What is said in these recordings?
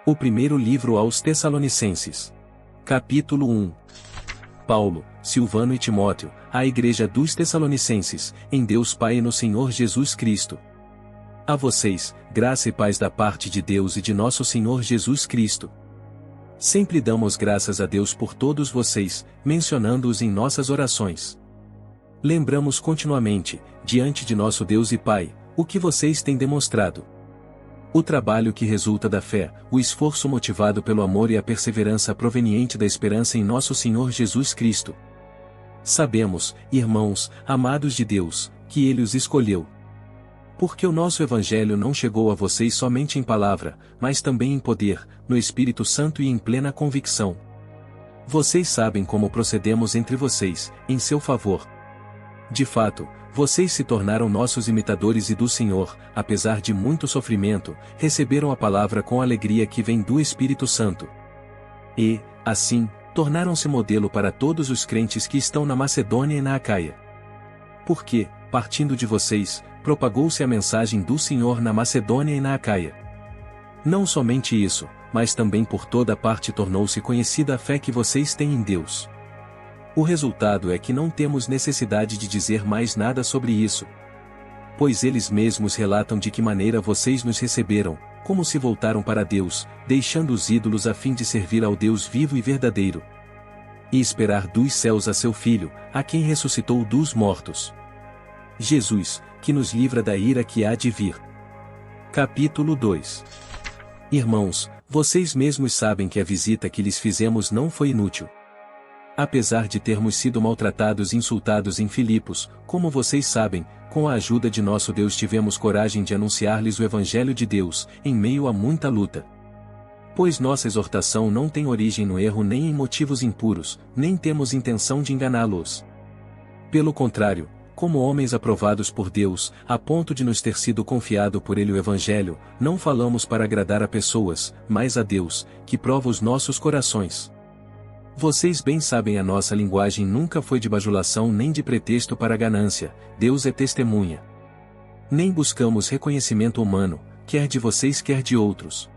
O primeiro livro aos Tessalonicenses. Capítulo 1. Paulo, Silvano e Timóteo, à Igreja dos Tessalonicenses, em Deus Pai e no Senhor Jesus Cristo. A vocês, graça e paz da parte de Deus e de nosso Senhor Jesus Cristo. Sempre damos graças a Deus por todos vocês, mencionando-os em nossas orações. Lembramos continuamente, diante de nosso Deus e Pai, o que vocês têm demonstrado. O trabalho que resulta da fé, o esforço motivado pelo amor e a perseverança proveniente da esperança em nosso Senhor Jesus Cristo. Sabemos, irmãos, amados de Deus, que Ele os escolheu. Porque o nosso Evangelho não chegou a vocês somente em palavra, mas também em poder, no Espírito Santo e em plena convicção. Vocês sabem como procedemos entre vocês, em seu favor. De fato, vocês se tornaram nossos imitadores e do Senhor, apesar de muito sofrimento, receberam a palavra com alegria que vem do Espírito Santo. E, assim, tornaram-se modelo para todos os crentes que estão na Macedônia e na Acaia. Porque, partindo de vocês, propagou-se a mensagem do Senhor na Macedônia e na Acaia. Não somente isso, mas também por toda parte tornou-se conhecida a fé que vocês têm em Deus. O resultado é que não temos necessidade de dizer mais nada sobre isso. Pois eles mesmos relatam de que maneira vocês nos receberam, como se voltaram para Deus, deixando os ídolos a fim de servir ao Deus vivo e verdadeiro. E esperar dos céus a seu Filho, a quem ressuscitou dos mortos. Jesus, que nos livra da ira que há de vir. Capítulo 2. Irmãos, vocês mesmos sabem que a visita que lhes fizemos não foi inútil. Apesar de termos sido maltratados e insultados em Filipos, como vocês sabem, com a ajuda de nosso Deus tivemos coragem de anunciar-lhes o Evangelho de Deus, em meio a muita luta. Pois nossa exortação não tem origem no erro nem em motivos impuros, nem temos intenção de enganá-los. Pelo contrário, como homens aprovados por Deus, a ponto de nos ter sido confiado por Ele o Evangelho, não falamos para agradar a pessoas, mas a Deus, que prova os nossos corações. Vocês bem sabem a nossa linguagem nunca foi de bajulação nem de pretexto para ganância, Deus é testemunha. Nem buscamos reconhecimento humano, quer de vocês quer de outros.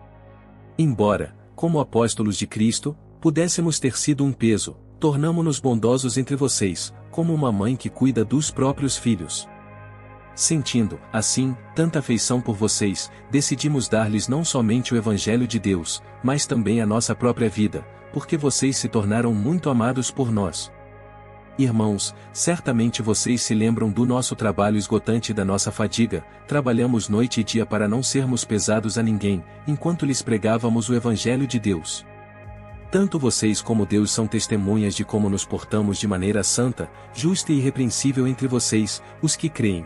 Embora, como apóstolos de Cristo, pudéssemos ter sido um peso, tornamo-nos bondosos entre vocês, como uma mãe que cuida dos próprios filhos. Sentindo, assim, tanta afeição por vocês, decidimos dar-lhes não somente o Evangelho de Deus, mas também a nossa própria vida, porque vocês se tornaram muito amados por nós. Irmãos, certamente vocês se lembram do nosso trabalho esgotante e da nossa fadiga, trabalhamos noite e dia para não sermos pesados a ninguém, enquanto lhes pregávamos o Evangelho de Deus. Tanto vocês como Deus são testemunhas de como nos portamos de maneira santa, justa e irrepreensível entre vocês, os que creem.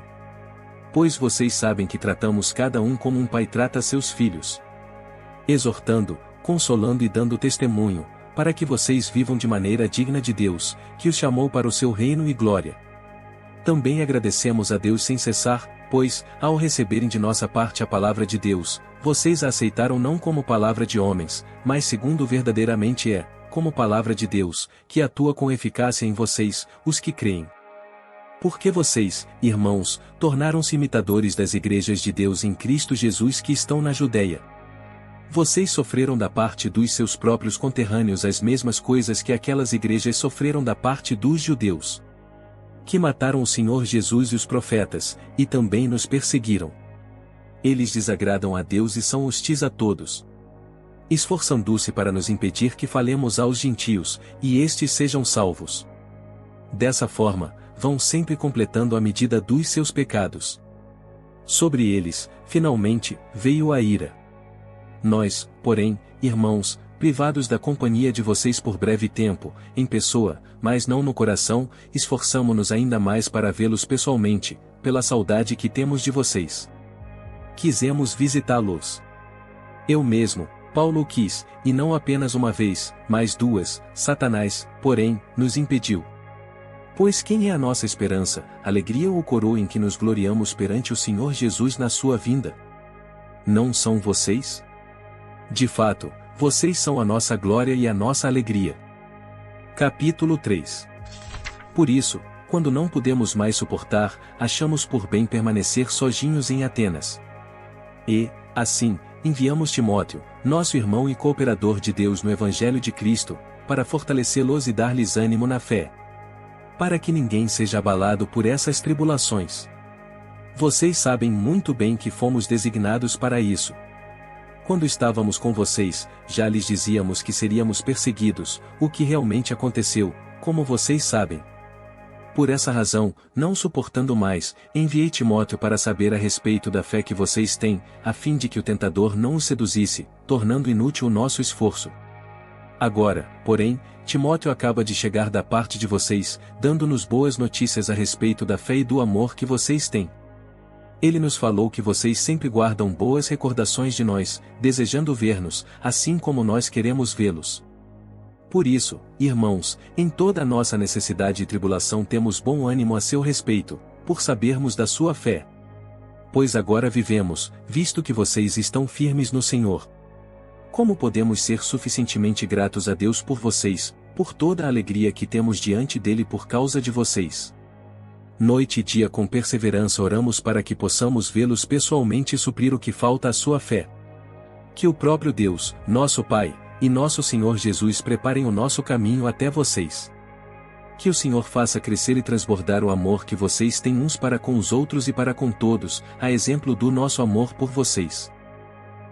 Pois vocês sabem que tratamos cada um como um pai trata seus filhos. Exortando, consolando e dando testemunho, para que vocês vivam de maneira digna de Deus, que os chamou para o seu reino e glória. Também agradecemos a Deus sem cessar, pois, ao receberem de nossa parte a palavra de Deus, vocês a aceitaram não como palavra de homens, mas segundo verdadeiramente é, como palavra de Deus, que atua com eficácia em vocês, os que creem. Porque vocês, irmãos, tornaram-se imitadores das igrejas de Deus em Cristo Jesus que estão na Judeia. Vocês sofreram da parte dos seus próprios conterrâneos as mesmas coisas que aquelas igrejas sofreram da parte dos judeus. Que mataram o Senhor Jesus e os profetas, e também nos perseguiram. Eles desagradam a Deus e são hostis a todos. Esforçando-se para nos impedir que falemos aos gentios, e estes sejam salvos. Dessa forma, vão sempre completando a medida dos seus pecados. Sobre eles, finalmente, veio a ira. Nós, porém, irmãos, privados da companhia de vocês por breve tempo, em pessoa, mas não no coração, esforçamo-nos ainda mais para vê-los pessoalmente, pela saudade que temos de vocês. Quisemos visitá-los. Eu mesmo, Paulo quis, e não apenas uma vez, mas duas, Satanás, porém, nos impediu. Pois quem é a nossa esperança, alegria ou coroa em que nos gloriamos perante o Senhor Jesus na sua vinda? Não são vocês? De fato, vocês são a nossa glória e a nossa alegria. Capítulo 3. Por isso, quando não pudemos mais suportar, achamos por bem permanecer sozinhos em Atenas. E, assim, enviamos Timóteo, nosso irmão e cooperador de Deus no Evangelho de Cristo, para fortalecê-los e dar-lhes ânimo na fé, para que ninguém seja abalado por essas tribulações. Vocês sabem muito bem que fomos designados para isso. Quando estávamos com vocês, já lhes dizíamos que seríamos perseguidos, o que realmente aconteceu, como vocês sabem. Por essa razão, não suportando mais, enviei Timóteo para saber a respeito da fé que vocês têm, a fim de que o tentador não os seduzisse, tornando inútil o nosso esforço. Agora, porém, Timóteo acaba de chegar da parte de vocês, dando-nos boas notícias a respeito da fé e do amor que vocês têm. Ele nos falou que vocês sempre guardam boas recordações de nós, desejando ver-nos, assim como nós queremos vê-los. Por isso, irmãos, em toda a nossa necessidade e tribulação temos bom ânimo a seu respeito, por sabermos da sua fé. Pois agora vivemos, visto que vocês estão firmes no Senhor. Como podemos ser suficientemente gratos a Deus por vocês, por toda a alegria que temos diante dele por causa de vocês? Noite e dia com perseverança oramos para que possamos vê-los pessoalmente e suprir o que falta à sua fé. Que o próprio Deus, nosso Pai, e nosso Senhor Jesus preparem o nosso caminho até vocês. Que o Senhor faça crescer e transbordar o amor que vocês têm uns para com os outros e para com todos, a exemplo do nosso amor por vocês.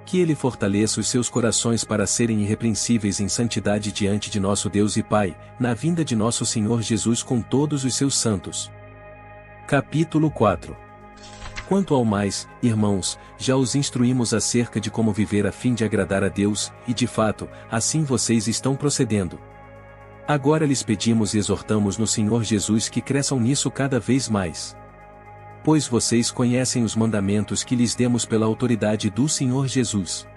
Que Ele fortaleça os seus corações para serem irrepreensíveis em santidade diante de nosso Deus e Pai, na vinda de nosso Senhor Jesus com todos os seus santos. Capítulo 4. Quanto ao mais, irmãos, já os instruímos acerca de como viver a fim de agradar a Deus, e de fato, assim vocês estão procedendo. Agora lhes pedimos e exortamos no Senhor Jesus que cresçam nisso cada vez mais. Pois vocês conhecem os mandamentos que lhes demos pela autoridade do Senhor Jesus.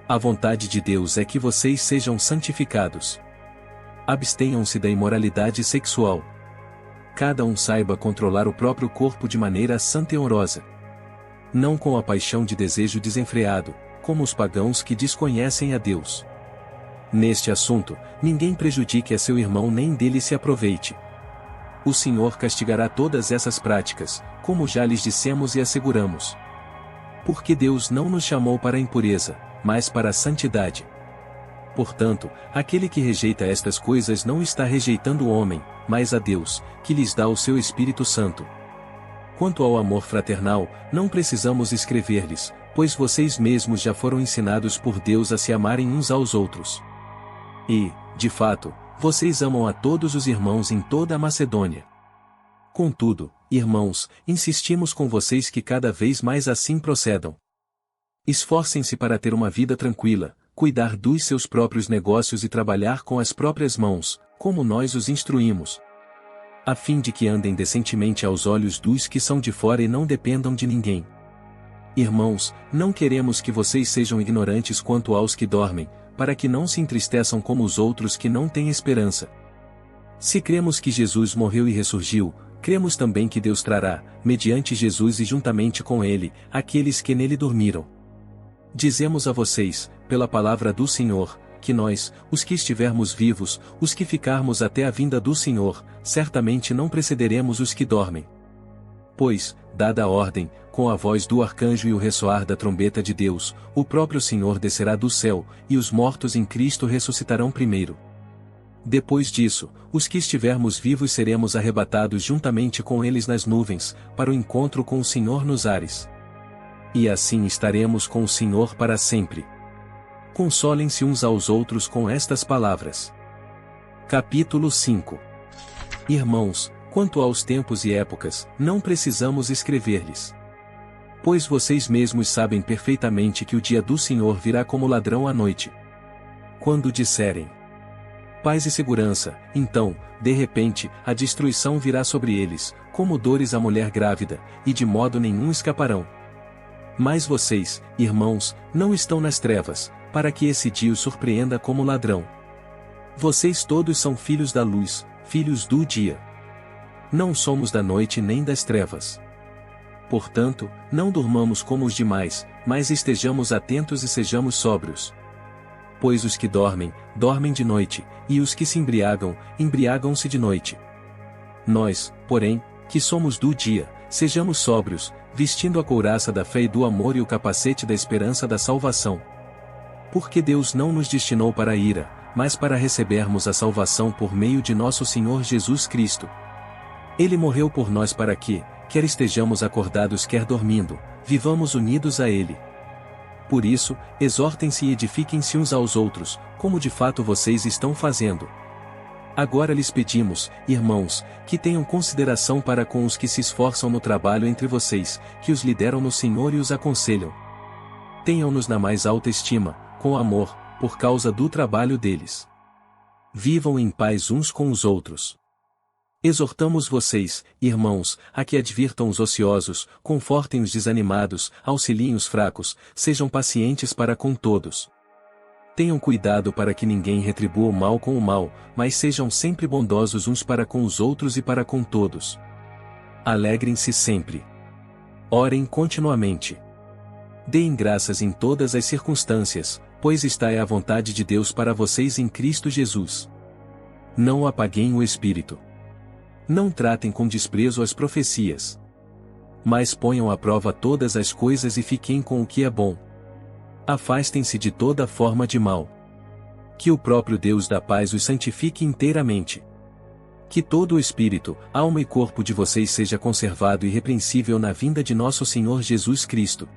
A vontade de Deus é que vocês sejam santificados. Abstenham-se da imoralidade sexual. Cada um saiba controlar o próprio corpo de maneira santa e honrosa. Não com a paixão de desejo desenfreado, como os pagãos que desconhecem a Deus. Neste assunto, ninguém prejudique a seu irmão nem dele se aproveite. O Senhor castigará todas essas práticas, como já lhes dissemos e asseguramos. Porque Deus não nos chamou para a impureza, mas para a santidade. Portanto, aquele que rejeita estas coisas não está rejeitando o homem, mas a Deus, que lhes dá o seu Espírito Santo. Quanto ao amor fraternal, não precisamos escrever-lhes, pois vocês mesmos já foram ensinados por Deus a se amarem uns aos outros. E, de fato, vocês amam a todos os irmãos em toda a Macedônia. Contudo, irmãos, insistimos com vocês que cada vez mais assim procedam. Esforcem-se para ter uma vida tranquila, cuidar dos seus próprios negócios e trabalhar com as próprias mãos, como nós os instruímos. A fim de que andem decentemente aos olhos dos que são de fora e não dependam de ninguém. Irmãos, não queremos que vocês sejam ignorantes quanto aos que dormem, para que não se entristeçam como os outros que não têm esperança. Se cremos que Jesus morreu e ressurgiu, cremos também que Deus trará, mediante Jesus e juntamente com ele, aqueles que nele dormiram. Dizemos a vocês, pela palavra do Senhor, que nós, os que estivermos vivos, os que ficarmos até a vinda do Senhor, certamente não precederemos os que dormem. Pois, dada a ordem, com a voz do arcanjo e o ressoar da trombeta de Deus, o próprio Senhor descerá do céu, e os mortos em Cristo ressuscitarão primeiro. Depois disso, os que estivermos vivos seremos arrebatados juntamente com eles nas nuvens, para o encontro com o Senhor nos ares. E assim estaremos com o Senhor para sempre. Consolem-se uns aos outros com estas palavras. Capítulo 5. Irmãos, quanto aos tempos e épocas, não precisamos escrever-lhes. Pois vocês mesmos sabem perfeitamente que o dia do Senhor virá como ladrão à noite. Quando disserem paz e segurança, então, de repente, a destruição virá sobre eles, como dores à mulher grávida, e de modo nenhum escaparão. Mas vocês, irmãos, não estão nas trevas, para que esse dia os surpreenda como ladrão. Vocês todos são filhos da luz, filhos do dia. Não somos da noite nem das trevas. Portanto, não durmamos como os demais, mas estejamos atentos e sejamos sóbrios. Pois os que dormem, dormem de noite, e os que se embriagam, embriagam-se de noite. Nós, porém, que somos do dia, sejamos sóbrios, vestindo a couraça da fé e do amor e o capacete da esperança da salvação. Porque Deus não nos destinou para a ira, mas para recebermos a salvação por meio de nosso Senhor Jesus Cristo. Ele morreu por nós para que, quer estejamos acordados quer dormindo, vivamos unidos a Ele. Por isso, exortem-se e edifiquem-se uns aos outros, como de fato vocês estão fazendo. Agora lhes pedimos, irmãos, que tenham consideração para com os que se esforçam no trabalho entre vocês, que os lideram no Senhor e os aconselham. Tenham-nos na mais alta estima, com amor, por causa do trabalho deles. Vivam em paz uns com os outros. Exortamos vocês, irmãos, a que advirtam os ociosos, confortem os desanimados, auxiliem os fracos, sejam pacientes para com todos. Tenham cuidado para que ninguém retribua o mal com o mal, mas sejam sempre bondosos uns para com os outros e para com todos. Alegrem-se sempre. Orem continuamente. Deem graças em todas as circunstâncias, pois esta é a vontade de Deus para vocês em Cristo Jesus. Não apaguem o espírito. Não tratem com desprezo as profecias. Mas ponham à prova todas as coisas e fiquem com o que é bom. Afastem-se de toda forma de mal. Que o próprio Deus da paz os santifique inteiramente. Que todo o espírito, alma e corpo de vocês seja conservado irrepreensível na vinda de nosso Senhor Jesus Cristo.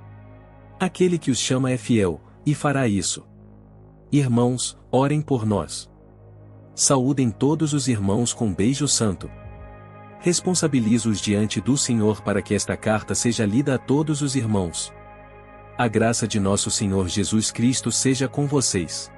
Aquele que os chama é fiel, e fará isso. Irmãos, orem por nós. Saúdem todos os irmãos com beijo santo. Responsabilizo-os diante do Senhor para que esta carta seja lida a todos os irmãos. A graça de nosso Senhor Jesus Cristo seja com vocês.